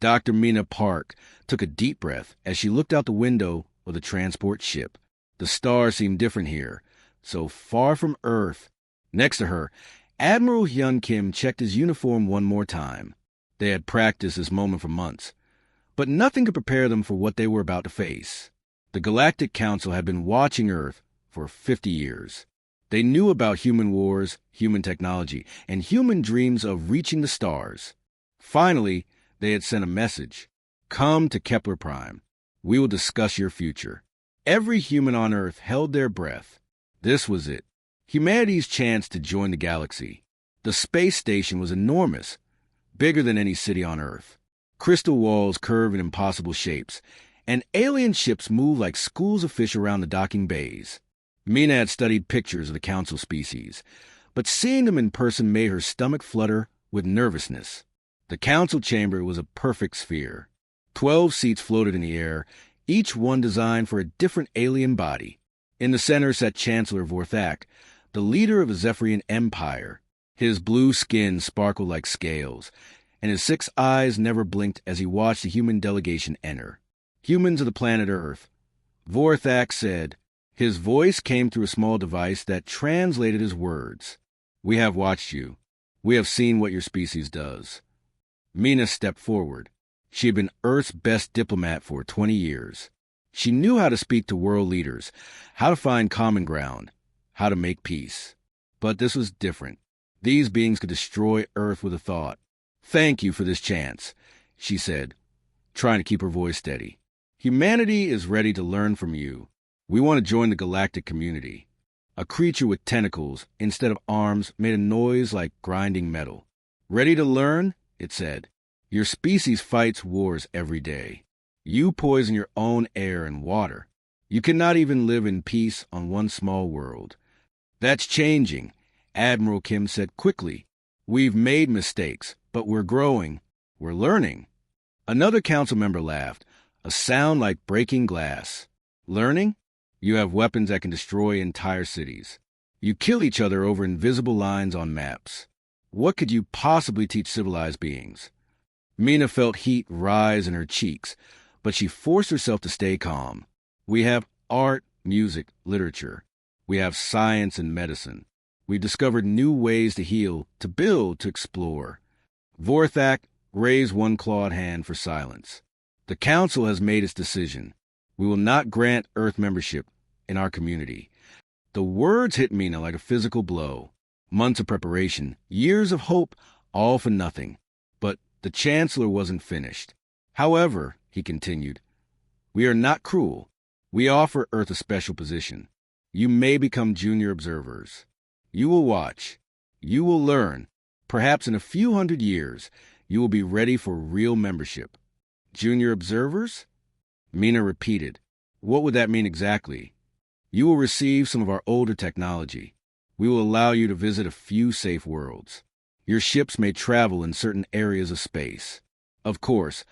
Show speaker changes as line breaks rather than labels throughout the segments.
Dr. Mina Park took a deep breath as she looked out the window of the transport ship. The stars seemed different here, so far from Earth. Next to her, Admiral Hyun Kim checked his uniform one more time. They had practiced this moment for months, but nothing could prepare them for what they were about to face. The Galactic Council had been watching Earth for 50 years. They knew about human wars, human technology, and human dreams of reaching the stars. Finally, they had sent a message. Come to Kepler Prime. We will discuss your future. Every human on Earth held their breath. This was it. Humanity's chance to join the galaxy. The space station was enormous, bigger than any city on Earth. Crystal walls curved in impossible shapes, and alien ships moved like schools of fish around the docking bays. Mina had studied pictures of the council species, but seeing them in person made her stomach flutter with nervousness. The council chamber was a perfect sphere. 12 seats floated in the air, each one designed for a different alien body. In the center sat Chancellor Vorthak, the leader of the Zephyrian Empire. His blue skin sparkled like scales, and his 6 eyes never blinked as he watched the human delegation enter. Humans of the planet Earth, Vorthak said. His voice came through a small device that translated his words. We have watched you. We have seen what your species does. Mina stepped forward. She had been Earth's best diplomat for 20 years. She knew how to speak to world leaders, how to find common ground, how to make peace. But this was different. These beings could destroy Earth with a thought. Thank you for this chance, she said, trying to keep her voice steady. Humanity is ready to learn from you. We want to join the galactic community. A creature with tentacles instead of arms made a noise like grinding metal. Ready to learn? It said. Your species fights wars every day. You poison your own air and water. You cannot even live in peace on one small world. That's changing, Admiral Kim said quickly. We've made mistakes, but we're growing. We're learning. Another council member laughed, a sound like breaking glass. Learning? You have weapons that can destroy entire cities. You kill each other over invisible lines on maps. What could you possibly teach civilized beings? Mina felt heat rise in her cheeks, but she forced herself to stay calm. We have art, music, literature. We have science and medicine. We've discovered new ways to heal, to build, to explore. Vorthak raised one clawed hand for silence. The Council has made its decision. We will not grant Earth membership in our community. The words hit Mina like a physical blow. Months of preparation, years of hope, all for nothing. But the Chancellor wasn't finished. However, he continued, we are not cruel. We offer Earth a special position. You may become junior observers. You will watch. You will learn. Perhaps in a few hundred years, you will be ready for real membership. Junior observers? Mina repeated. What would that mean exactly? You will receive some of our older technology. We will allow you to visit a few safe worlds. Your ships may travel in certain areas of space. Of course,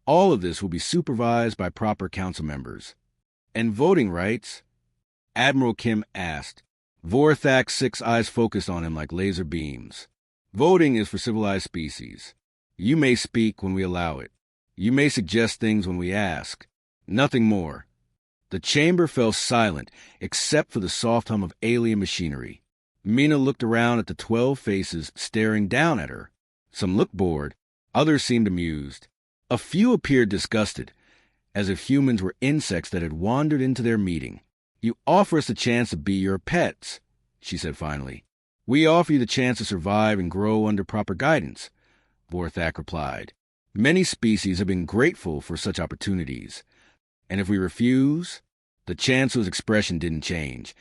all of this will be supervised by proper council members. And voting rights? Admiral Kim asked. Vorthak's 6 eyes focused on him like laser beams. Voting is for civilized species. You may speak when we allow it. You may suggest things when we ask. Nothing more. The chamber fell silent, except for the soft hum of alien machinery. Mina looked around at the 12 faces staring down at her. Some looked bored, others seemed amused. A few appeared disgusted, as if humans were insects that had wandered into their meeting. You offer us the chance to be your pets, she said finally. We offer you the chance to survive and grow under proper guidance, Vorthak replied. Many species have been grateful for such opportunities. And if we refuse? The Chancellor's expression didn't change,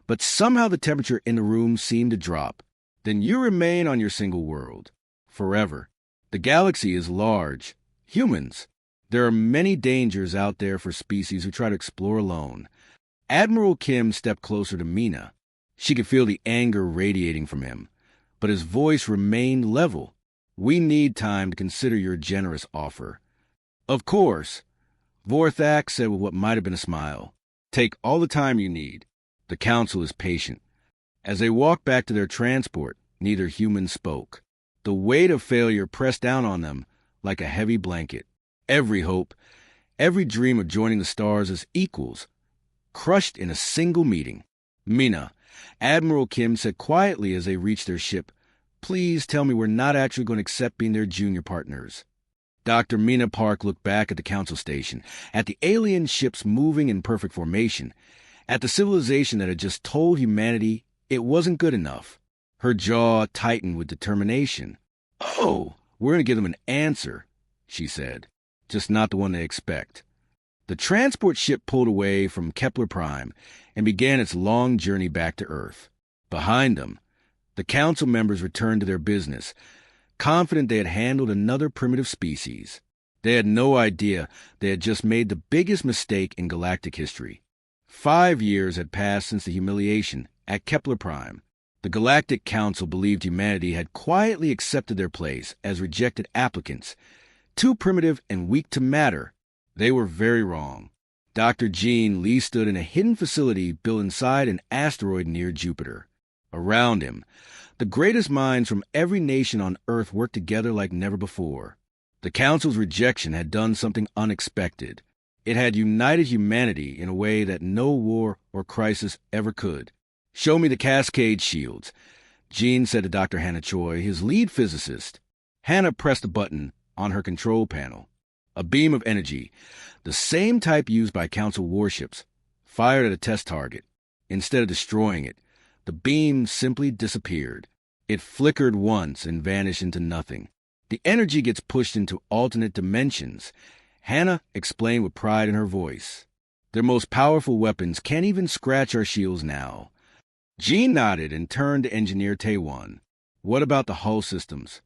but somehow the temperature in the room seemed to drop. Then you remain on your single world. Forever. The galaxy is large. Humans. There are many dangers out there for species who try to explore alone. Admiral Kim stepped closer to Mina. She could feel the anger radiating from him, but his voice remained level. We need time to consider your generous offer. Of course, Vorthak said with what might have been a smile. Take all the time you need. The Council is patient. As they walked back to their transport, neither human spoke. The weight of failure pressed down on them like a heavy blanket. Every hope, every dream of joining the stars as equals, crushed in a single meeting. Mina, Admiral Kim said quietly as they reached their ship, "Please tell me we're not actually going to accept being their junior partners." Dr. Mina Park looked back at the council station, at the alien ships moving in perfect formation, at the civilization that had just told humanity it wasn't good enough. Her jaw tightened with determination. "Oh, we're going to give them an answer," she said. "Just not the one they expect." The transport ship pulled away from Kepler Prime and began its long journey back to Earth. Behind them, the council members returned to their business, confident they had handled another primitive species. They had no idea they had just made the biggest mistake in galactic history. 5 years had passed since the humiliation at Kepler Prime. The Galactic Council believed humanity had quietly accepted their place as rejected applicants, too primitive and weak to matter. They were very wrong. Dr. Jean Lee stood in a hidden facility built inside an asteroid near Jupiter. Around him, the greatest minds from every nation on Earth worked together like never before. The Council's rejection had done something unexpected. It had united humanity in a way that no war or crisis ever could. "Show me the Cascade shields," Jean said to Dr. Hannah Choi, his lead physicist. Hannah pressed a button on her control panel. A beam of energy, the same type used by Council warships, fired at a test target. Instead of destroying it, the beam simply disappeared. It flickered once and vanished into nothing. "The energy gets pushed into alternate dimensions," Hannah explained with pride in her voice. "Their most powerful weapons can't even scratch our shields now." Jean nodded and turned to Engineer Taewon. "What about the hull systems?"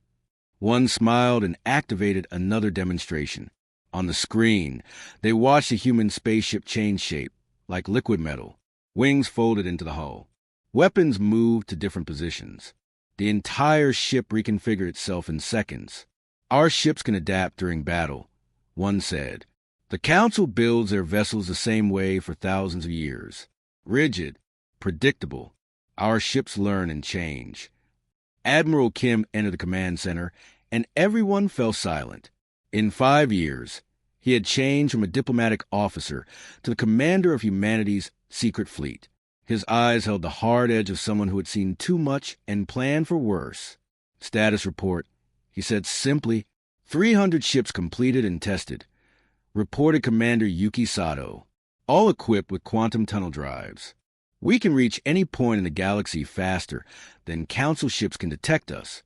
One smiled and activated another demonstration. On the screen, they watched the human spaceship change shape, like liquid metal. Wings folded into the hull. Weapons moved to different positions. The entire ship reconfigured itself in seconds. "Our ships can adapt during battle," one said. "The Council builds their vessels the same way for thousands of years. Rigid, predictable. Our ships learn and change." Admiral Kim entered the command center, and everyone fell silent. In 5 years, he had changed from a diplomatic officer to the commander of humanity's secret fleet. His eyes held the hard edge of someone who had seen too much and planned for worse. "Status report," he said simply. 300 ships completed and tested," reported Commander Yuki Sato, "all equipped with quantum tunnel drives. We can reach any point in the galaxy faster than Council ships can detect us."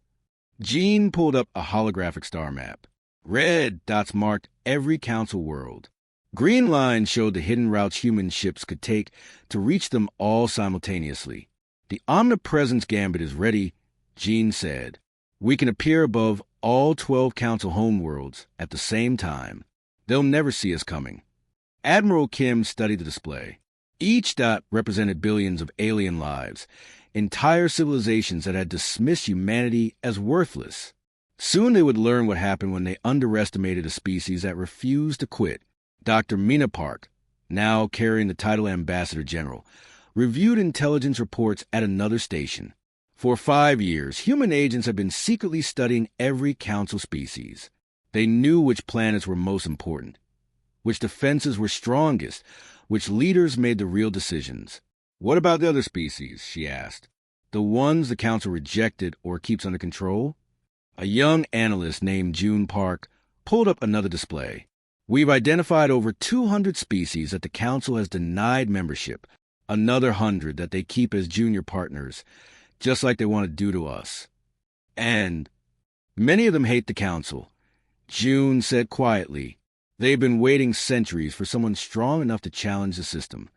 Jean pulled up a holographic star map. Red dots marked every Council world. Green lines showed the hidden routes human ships could take to reach them all simultaneously. "The Omnipresence Gambit is ready," Jean said. "We can appear above all 12 Council homeworlds at the same time. They'll never see us coming." Admiral Kim studied the display. Each dot represented billions of alien lives, entire civilizations that had dismissed humanity as worthless. Soon they would learn what happened when they underestimated a species that refused to quit. Dr. Mina Park, now carrying the title Ambassador General, reviewed intelligence reports at another station. For 5 years, human agents had been secretly studying every Council species. They knew which planets were most important, which defenses were strongest, which leaders made the real decisions. "What about the other species?" she asked. "The ones the Council rejected or keeps under control?" A young analyst named June Park pulled up another display. "We've identified over 200 species that the Council has denied membership, another 100 that they keep as junior partners, just like they want to do to us. And many of them hate the Council," June said quietly. "They've been waiting centuries for someone strong enough to challenge the system."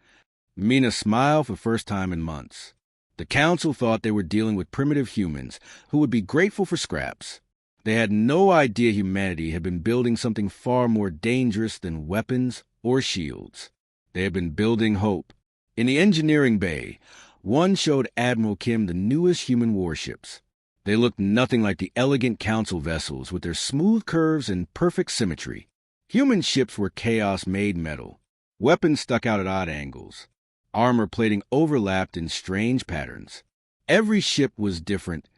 Mina smiled for the first time in months. The Council thought they were dealing with primitive humans who would be grateful for scraps. They had no idea humanity had been building something far more dangerous than weapons or shields. They had been building hope. In the engineering bay, one showed Admiral Kim the newest human warships. They looked nothing like the elegant Council vessels with their smooth curves and perfect symmetry. Human ships were chaos-made metal. Weapons stuck out at odd angles. Armor plating overlapped in strange patterns. Every ship was different,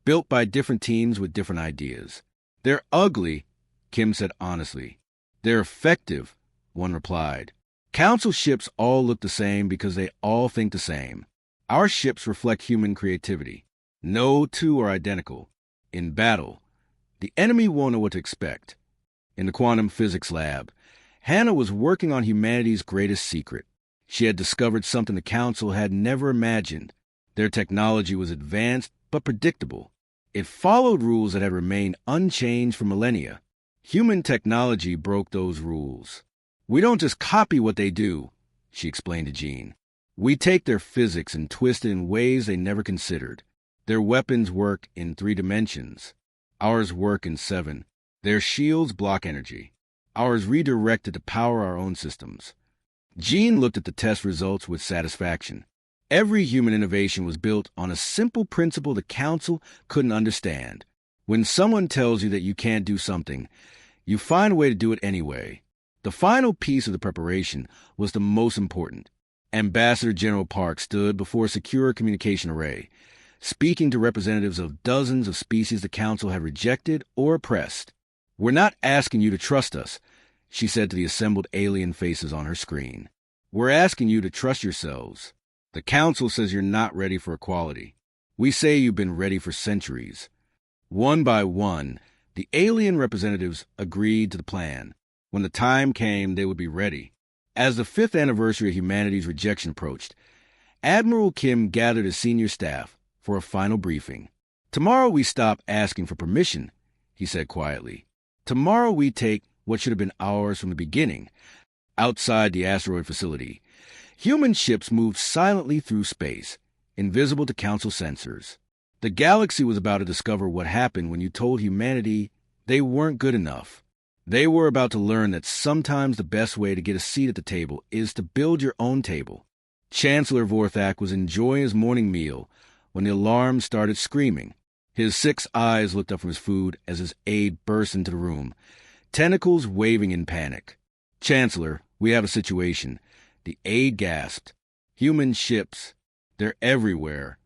built by different teams with different ideas. "They're ugly," Kim said honestly. They're effective, one replied. Council ships all look the same because they all think the same. Our ships reflect human creativity. No two are identical. In battle, the enemy won't know what to expect. In the quantum physics lab, Hannah was working on humanity's greatest secret. She had discovered something the Council had never imagined. Their technology was advanced but predictable. It followed rules that had remained unchanged for millennia. Human technology broke those rules. We don't just copy what they do, she explained to Jean. We take their physics and twist it in ways they never considered. Their weapons work in 3 dimensions. Ours work in 7. Their shields block energy. Ours redirect it to power our own systems. Jean looked at the test results with satisfaction. Every human innovation was built on a simple principle the Council couldn't understand. When someone tells you that you can't do something, you find a way to do it anyway. The final piece of the preparation was the most important. Ambassador General Park stood before a secure communication array, speaking to representatives of dozens of species the Council had rejected or oppressed. We're not asking you to trust us, she said to the assembled alien faces on her screen. We're asking you to trust yourselves. The Council says you're not ready for equality. We say you've been ready for centuries. One by one, the alien representatives agreed to the plan. When the time came, they would be ready. As the 5th anniversary of humanity's rejection approached, Admiral Kim gathered his senior staff for a final briefing. Tomorrow we stop asking for permission, he said quietly. Tomorrow we take what should have been ours from the beginning. Outside the asteroid facility, human ships moved silently through space, invisible to Council sensors. The galaxy was about to discover what happened when you told humanity they weren't good enough. They were about to learn that sometimes the best way to get a seat at the table is to build your own table. Chancellor Vorthak was enjoying his morning meal when the alarm started screaming. His 6 eyes looked up from his food as his aide burst into the room, tentacles waving in panic. Chancellor, we have a situation. The aide gasped. Human ships. They're everywhere.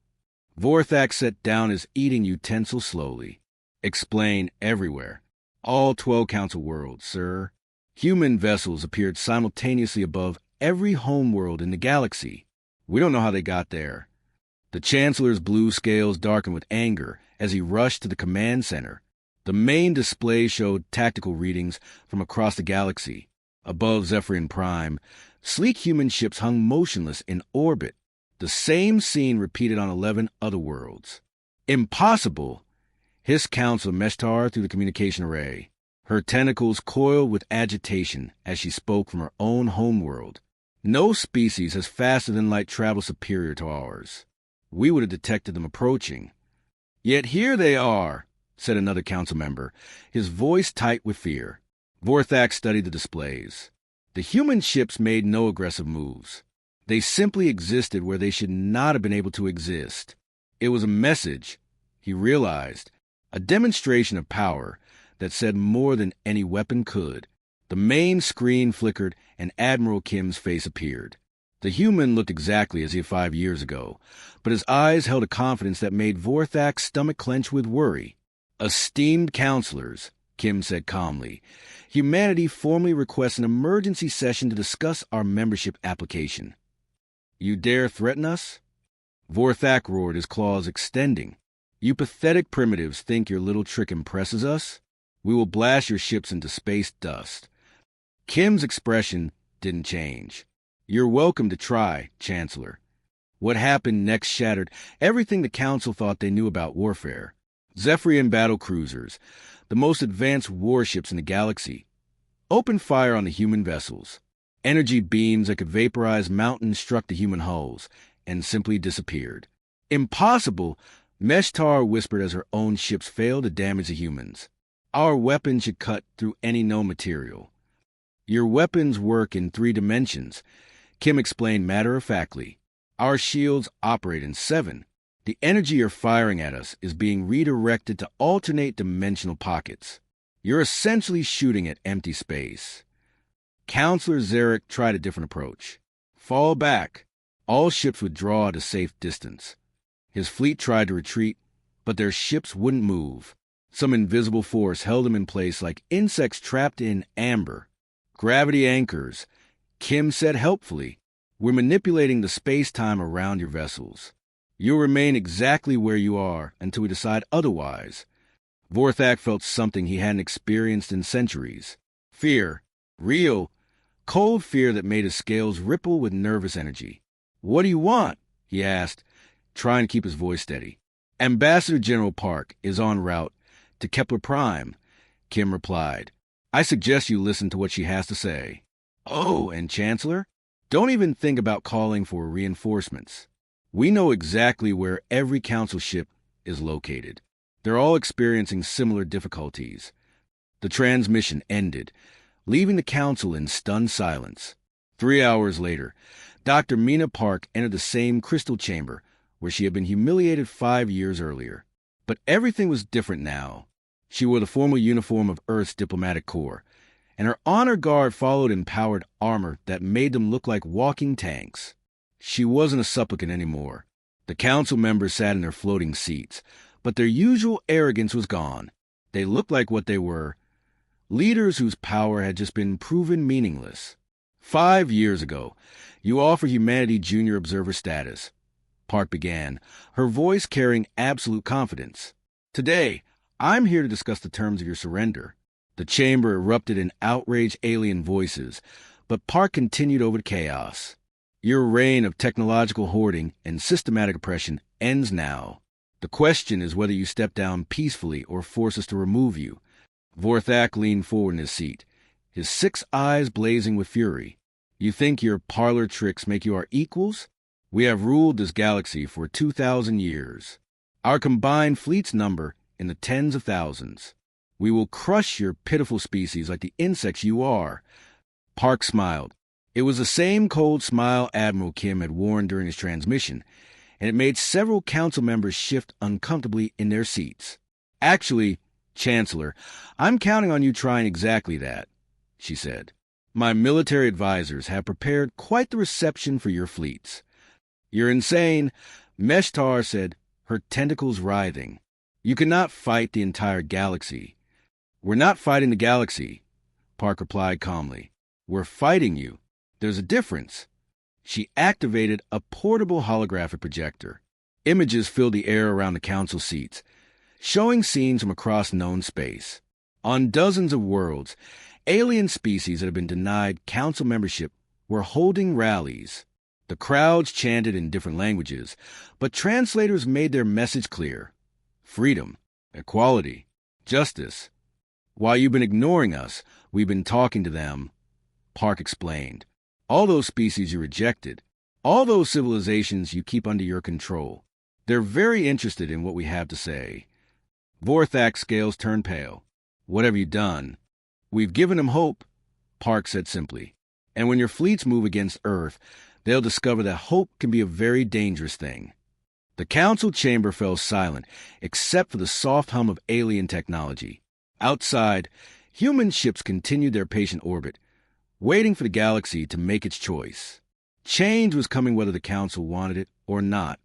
Vorthak set down his eating utensil slowly. Explain everywhere. All 12 Council worlds, sir. Human vessels appeared simultaneously above every homeworld in the galaxy. We don't know how they got there. The Chancellor's blue scales darkened with anger as he rushed to the command center. The main display showed tactical readings from across the galaxy. Above Zephyrian Prime, sleek human ships hung motionless in orbit. The same scene repeated on 11 other worlds. Impossible! Hissed Council Meshtar through the communication array. Her tentacles coiled with agitation as she spoke from her own homeworld. No species has faster-than-light travel superior to ours. We would have detected them approaching. Yet here they are, said another council member, his voice tight with fear. Vorthak studied the displays. The human ships made no aggressive moves. They simply existed where they should not have been able to exist. It was a message, he realized, a demonstration of power that said more than any weapon could. The main screen flickered and Admiral Kim's face appeared. The human looked exactly as he had 5 years ago, but his eyes held a confidence that made Vorthak's stomach clench with worry. Esteemed counselors, Kim said calmly, humanity formally requests an emergency session to discuss our membership application. You dare threaten us? Vorthak roared, his claws extending. You pathetic primitives think your little trick impresses us? We will blast your ships into space dust. Kim's expression didn't change. You're welcome to try, Chancellor. What happened next shattered everything the Council thought they knew about warfare. Zephyrian battle cruisers, the most advanced warships in the galaxy, opened fire on the human vessels. Energy beams that could vaporize mountains struck the human hulls and simply disappeared. Impossible, Meshtar whispered as her own ships failed to damage the humans. Our weapons should cut through any known material. Your weapons work in 3 dimensions, Kim explained matter-of-factly. Our shields operate in 7. The energy you're firing at us is being redirected to alternate dimensional pockets. You're essentially shooting at empty space. Counselor Zarek tried a different approach. Fall back. All ships withdraw at a safe distance. His fleet tried to retreat, but their ships wouldn't move. Some invisible force held them in place like insects trapped in amber. Gravity anchors. Kim said helpfully, we're manipulating the space-time around your vessels. You'll remain exactly where you are until we decide otherwise. Vorthak felt something he hadn't experienced in centuries. Fear. Real, cold fear that made his scales ripple with nervous energy. What do you want? He asked, trying to keep his voice steady. Ambassador General Park is en route to Kepler Prime, Kim replied. I suggest you listen to what she has to say. Oh, and Chancellor? Don't even think about calling for reinforcements. We know exactly where every council ship is located. They're all experiencing similar difficulties. The transmission ended, leaving the council in stunned silence. 3 hours later, Dr. Mina Park entered the same crystal chamber where she had been humiliated 5 years earlier. But everything was different now. She wore the formal uniform of Earth's diplomatic corps, and her honor guard followed in powered armor that made them look like walking tanks. She wasn't a supplicant anymore. The council members sat in their floating seats, but their usual arrogance was gone. They looked like what they were, leaders whose power had just been proven meaningless. 5 years ago, you offered humanity junior observer status. Park began, her voice carrying absolute confidence. Today, I'm here to discuss the terms of your surrender. The chamber erupted in outraged alien voices, but Park continued over the chaos. Your reign of technological hoarding and systematic oppression ends now. The question is whether you step down peacefully or force us to remove you. Vorthak leaned forward in his seat, his 6 eyes blazing with fury. You think your parlor tricks make you our equals? We have ruled this galaxy for 2,000 years. Our combined fleets number in the tens of thousands. We will crush your pitiful species like the insects you are. Park smiled. It was the same cold smile Admiral Kim had worn during his transmission, and it made several council members shift uncomfortably in their seats. Actually, Chancellor, I'm counting on you trying exactly that, she said. My military advisors have prepared quite the reception for your fleets. You're insane, Meshtar said, her tentacles writhing. You cannot fight the entire galaxy. We're not fighting the galaxy, Park replied calmly. We're fighting you. There's a difference. She activated a portable holographic projector. Images filled the air around the council seats, showing scenes from across known space. On dozens of worlds, alien species that had been denied council membership were holding rallies. The crowds chanted in different languages, but translators made their message clear. Freedom, equality, justice. While you've been ignoring us, we've been talking to them, Park explained. All those species you rejected, all those civilizations you keep under your control. They're very interested in what we have to say. Vorthak's scales turned pale. What have you done? We've given them hope, Park said simply. And when your fleets move against Earth, they'll discover that hope can be a very dangerous thing. The council chamber fell silent, except for the soft hum of alien technology. Outside, human ships continued their patient orbit, waiting for the galaxy to make its choice. Change was coming whether the council wanted it or not.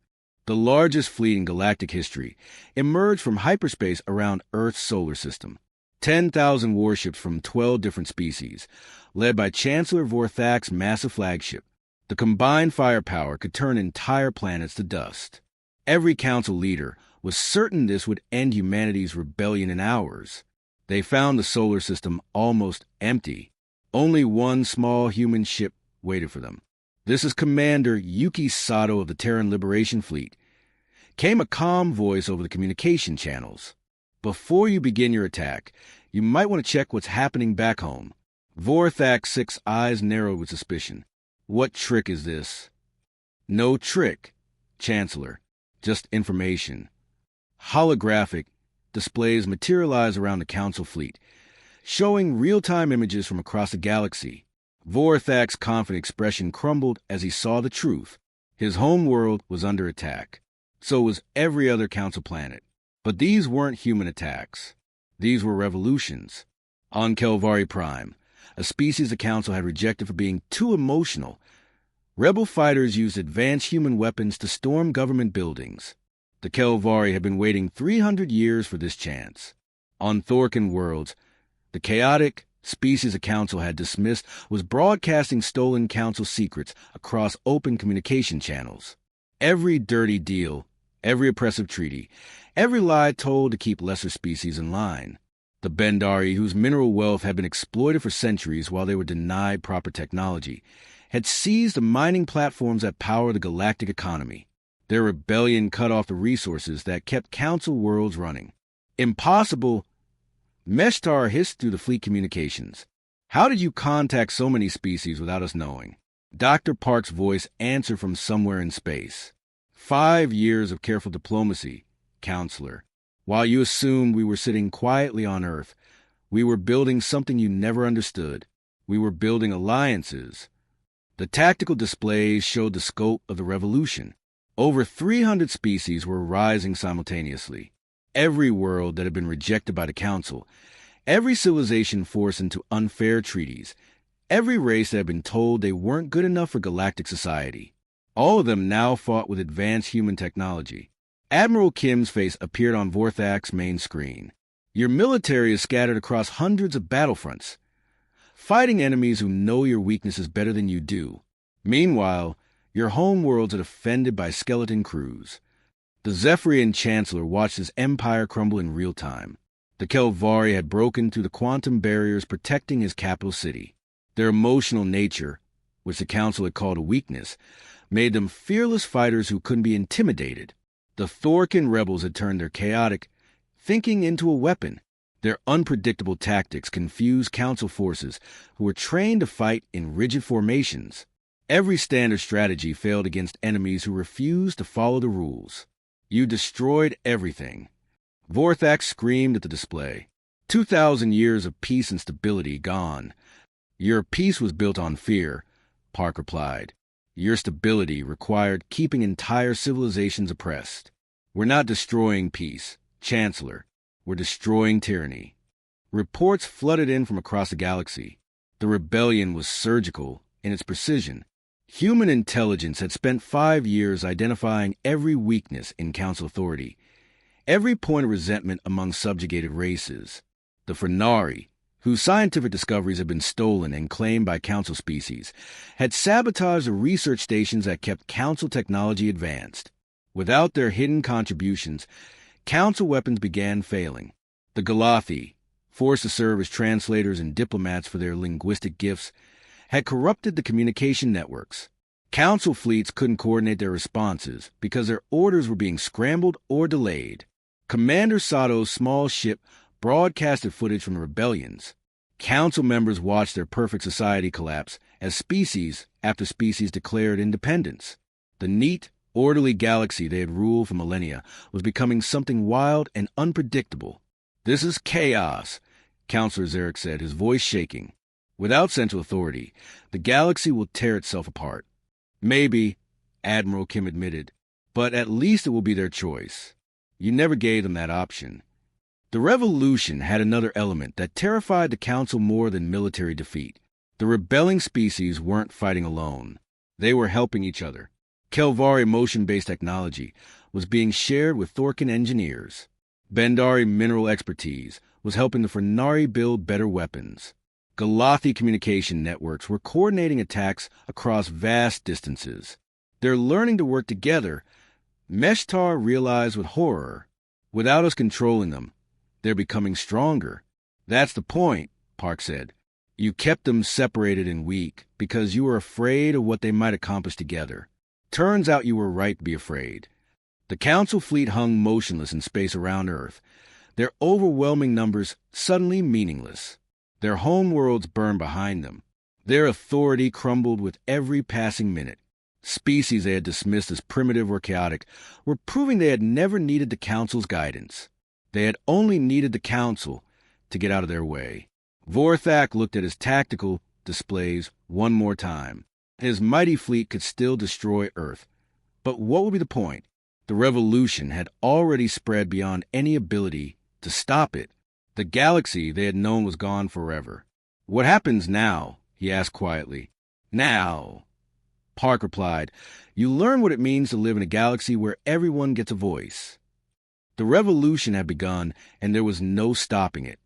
The largest fleet in galactic history emerged from hyperspace around Earth's solar system. 10,000 warships from 12 different species, led by Chancellor Vorthak's massive flagship. The combined firepower could turn entire planets to dust. Every council leader was certain this would end humanity's rebellion in hours. They found the solar system almost empty. Only one small human ship waited for them. This is Commander Yuki Sato of the Terran Liberation Fleet. Came a calm voice over the communication channels. Before you begin your attack, you might want to check what's happening back home. Vorthak's 6 eyes narrowed with suspicion. What trick is this? No trick, Chancellor. Just information. Holographic displays materialize around the council fleet, showing real-time images from across the galaxy. Vorthak's confident expression crumbled as he saw the truth. His home world was under attack. So was every other council planet. But these weren't human attacks. These were revolutions. On Kelvari Prime, a species the council had rejected for being too emotional, rebel fighters used advanced human weapons to storm government buildings. The Kelvari had been waiting 300 years for this chance. On Thorkin worlds, the chaotic, species the Council had dismissed was broadcasting stolen Council secrets across open communication channels. Every dirty deal, every oppressive treaty, every lie told to keep lesser species in line. The Bendari, whose mineral wealth had been exploited for centuries while they were denied proper technology, had seized the mining platforms that power the galactic economy. Their rebellion cut off the resources that kept Council worlds running. Impossible! Meshtar hissed through the fleet communications. How did you contact so many species without us knowing? Dr. Park's voice answered from somewhere in space. 5 years of careful diplomacy, Counselor. While you assumed we were sitting quietly on Earth, we were building something you never understood. We were building alliances. The tactical displays showed the scope of the revolution. Over 300 species were rising simultaneously. Every world that had been rejected by the Council, every civilization forced into unfair treaties, every race that had been told they weren't good enough for galactic society. All of them now fought with advanced human technology. Admiral Kim's face appeared on Vorthak's main screen. Your military is scattered across hundreds of battlefronts, fighting enemies who know your weaknesses better than you do. Meanwhile, your home worlds are defended by skeleton crews. The Zephyrian Chancellor watched his empire crumble in real time. The Kelvari had broken through the quantum barriers protecting his capital city. Their emotional nature, which the Council had called a weakness, made them fearless fighters who couldn't be intimidated. The Thorkin rebels had turned their chaotic thinking into a weapon. Their unpredictable tactics confused Council forces who were trained to fight in rigid formations. Every standard strategy failed against enemies who refused to follow the rules. You destroyed everything. Vorthak screamed at the display. 2,000 years of peace and stability gone. Your peace was built on fear, Park replied. Your stability required keeping entire civilizations oppressed. We're not destroying peace, Chancellor. We're destroying tyranny. Reports flooded in from across the galaxy. The rebellion was surgical in its precision. Human intelligence had spent 5 years identifying every weakness in Council authority, every point of resentment among subjugated races. The Frenari, whose scientific discoveries had been stolen and claimed by Council species, had sabotaged the research stations that kept Council technology advanced. Without their hidden contributions, Council weapons began failing. The Galathi, forced to serve as translators and diplomats for their linguistic gifts, had corrupted the communication networks. Council fleets couldn't coordinate their responses because their orders were being scrambled or delayed. Commander Sato's small ship broadcasted footage from the rebellions. Council members watched their perfect society collapse as species after species declared independence. The neat, orderly galaxy they had ruled for millennia was becoming something wild and unpredictable. This is chaos, Counselor Zarek said, his voice shaking. Without central authority, the galaxy will tear itself apart. Maybe, Admiral Kim admitted, but at least it will be their choice. You never gave them that option. The revolution had another element that terrified the Council more than military defeat. The rebelling species weren't fighting alone. They were helping each other. Kelvari motion-based technology was being shared with Thorkin engineers. Bendari mineral expertise was helping the Frenari build better weapons. Galathi communication networks were coordinating attacks across vast distances. They're learning to work together. Meshtar realized with horror. Without us controlling them, they're becoming stronger. That's the point, Park said. You kept them separated and weak because you were afraid of what they might accomplish together. Turns out you were right to be afraid. The Council fleet hung motionless in space around Earth, their overwhelming numbers suddenly meaningless. Their homeworlds burned behind them. Their authority crumbled with every passing minute. Species they had dismissed as primitive or chaotic were proving they had never needed the Council's guidance. They had only needed the Council to get out of their way. Vorthak looked at his tactical displays one more time. His mighty fleet could still destroy Earth. But what would be the point? The revolution had already spread beyond any ability to stop it. The galaxy they had known was gone forever. What happens now? He asked quietly. Now, Park replied, you learn what it means to live in a galaxy where everyone gets a voice. The revolution had begun, and there was no stopping it.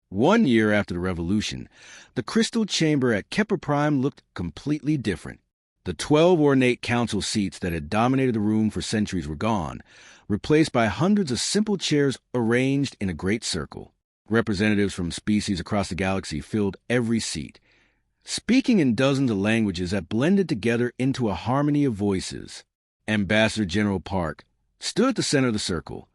1 year after the revolution, the crystal chamber at Kepler Prime looked completely different. The 12 ornate council seats that had dominated the room for centuries were gone, replaced by hundreds of simple chairs arranged in a great circle. Representatives from species across the galaxy filled every seat, speaking in dozens of languages that blended together into a harmony of voices. Ambassador General Park stood at the center of the circle,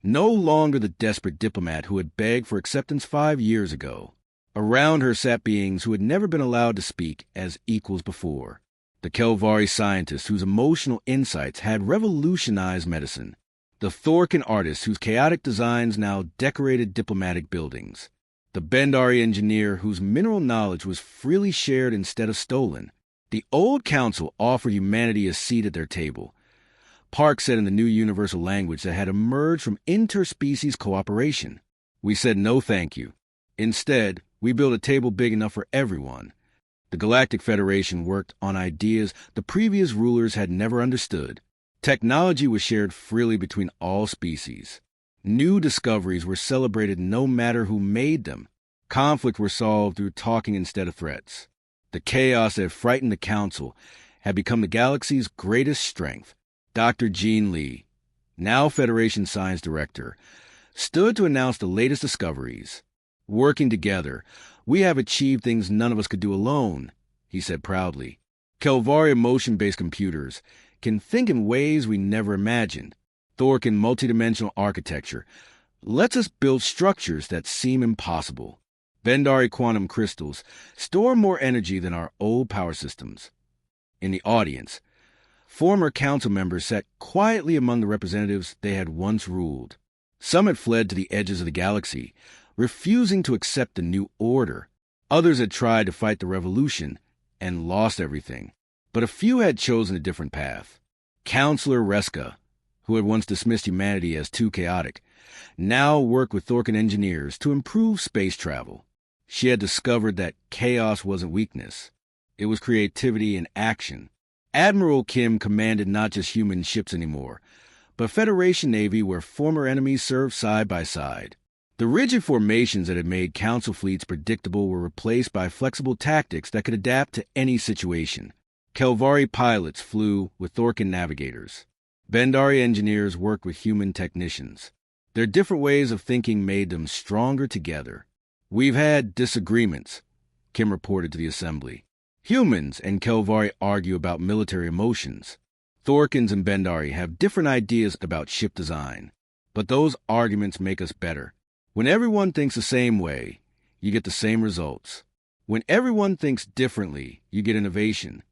no longer the desperate diplomat who had begged for acceptance 5 years ago. Around her sat beings who had never been allowed to speak as equals before. The Kelvari scientists whose emotional insights had revolutionized medicine. The Thorkin artists whose chaotic designs now decorated diplomatic buildings. The Bendari engineer whose mineral knowledge was freely shared instead of stolen. The old council offered humanity a seat at their table. Park said in the new universal language that had emerged from interspecies cooperation. We said no thank you. Instead, we built a table big enough for everyone. The Galactic Federation worked on ideas the previous rulers had never understood. Technology was shared freely between all species. New discoveries were celebrated no matter who made them. Conflict were solved through talking instead of threats. The chaos that frightened the Council had become the galaxy's greatest strength. Dr. Jean Lee, now Federation Science Director, stood to announce the latest discoveries. Working together, we have achieved things none of us could do alone, he said proudly. Kelvari motion-based computers can think in ways we never imagined. Thorkin multidimensional architecture lets us build structures that seem impossible. Bendari quantum crystals store more energy than our old power systems. In the audience, former council members sat quietly among the representatives they had once ruled. Some had fled to the edges of the galaxy, refusing to accept the new order. Others had tried to fight the revolution and lost everything. But a few had chosen a different path. Counselor Reska, who had once dismissed humanity as too chaotic, now worked with Thorkin engineers to improve space travel. She had discovered that chaos wasn't weakness. It was creativity in action. Admiral Kim commanded not just human ships anymore, but Federation Navy where former enemies served side by side. The rigid formations that had made Council fleets predictable were replaced by flexible tactics that could adapt to any situation. Kelvari pilots flew with Thorkin navigators. Bendari engineers worked with human technicians. Their different ways of thinking made them stronger together. We've had disagreements, Kim reported to the assembly. Humans and Kelvari argue about military emotions. Thorkins and Bendari have different ideas about ship design. But those arguments make us better. When everyone thinks the same way, you get the same results. When everyone thinks differently, you get innovation.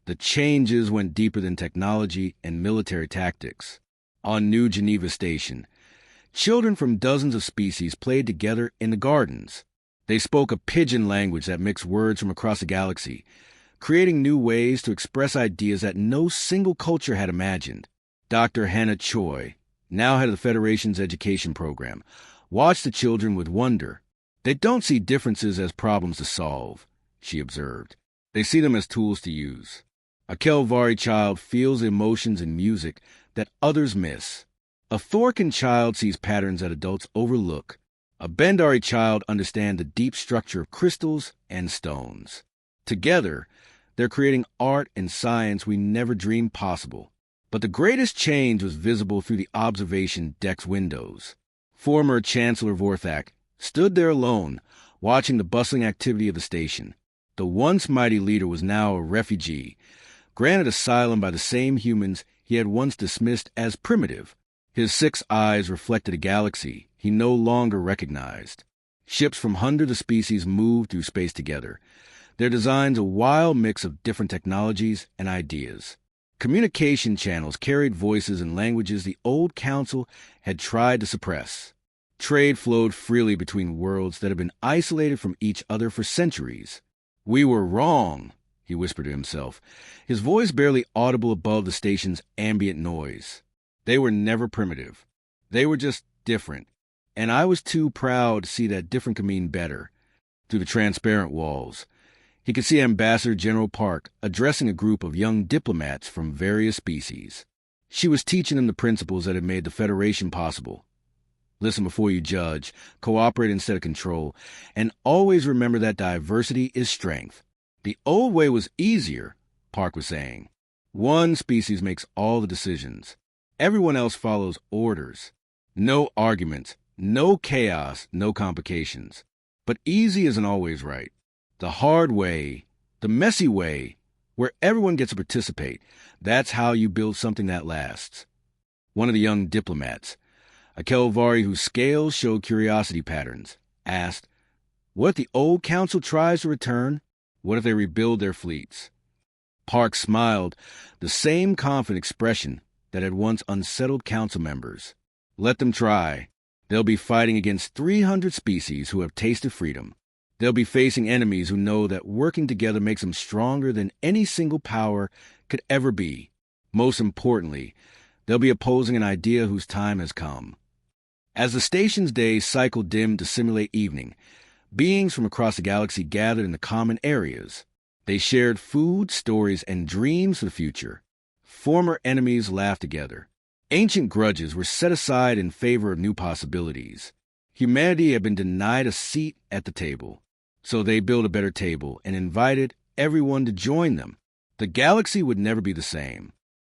The changes went deeper than technology and military tactics. On New Geneva Station, children from dozens of species played together in the gardens. They spoke a pidgin language that mixed words from across the galaxy, creating new ways to express ideas that no single culture had imagined. Dr. Hannah Choi, now head of the Federation's education program, watched the children with wonder. They don't see differences as problems to solve, she observed. They see them as tools to use. A Kelvari child feels emotions in music that others miss. A Thorkin child sees patterns that adults overlook. A Bendari child understands the deep structure of crystals and stones. Together, they're creating art and science we never dreamed possible. But the greatest change was visible through the observation deck's windows. Former Chancellor Vorthak stood there alone, watching the bustling activity of the station. The once mighty leader was now a refugee, granted asylum by the same humans he had once dismissed as primitive. His 6 eyes reflected a galaxy he no longer recognized. Ships from hundreds of species moved through space together, their designs a wild mix of different technologies and ideas. Communication channels carried voices and languages the old council had tried to suppress. Trade flowed freely between worlds that had been isolated from each other for centuries. We were wrong, he whispered to himself, his voice barely audible above the station's ambient noise. They were never primitive. They were just different. And I was too proud to see that different could mean better. Through the transparent walls, he could see Ambassador General Park addressing a group of young diplomats from various species. She was teaching them the principles that had made the Federation possible. Listen before you judge, cooperate instead of control, and always remember that diversity is strength. The old way was easier, Park was saying. One species makes all the decisions. Everyone else follows orders. No arguments, no chaos, no complications. But easy isn't always right. The hard way, the messy way, where everyone gets to participate, that's how you build something that lasts. One of the young diplomats, a Kelvari whose scales showed curiosity patterns, asked, "What if the old council tries to return? What if they rebuild their fleets?" Park smiled, the same confident expression that had once unsettled council members. "Let them try. They'll be fighting against 300 species who have tasted freedom. They'll be facing enemies who know that working together makes them stronger than any single power could ever be. Most importantly, they'll be opposing an idea whose time has come." As the station's days cycled dim to simulate evening, beings from across the galaxy gathered in the common areas. They shared food, stories, and dreams for the future. Former enemies laughed together. Ancient grudges were set aside in favor of new possibilities. Humanity had been denied a seat at the table, so they built a better table and invited everyone to join them. The galaxy would never be the same.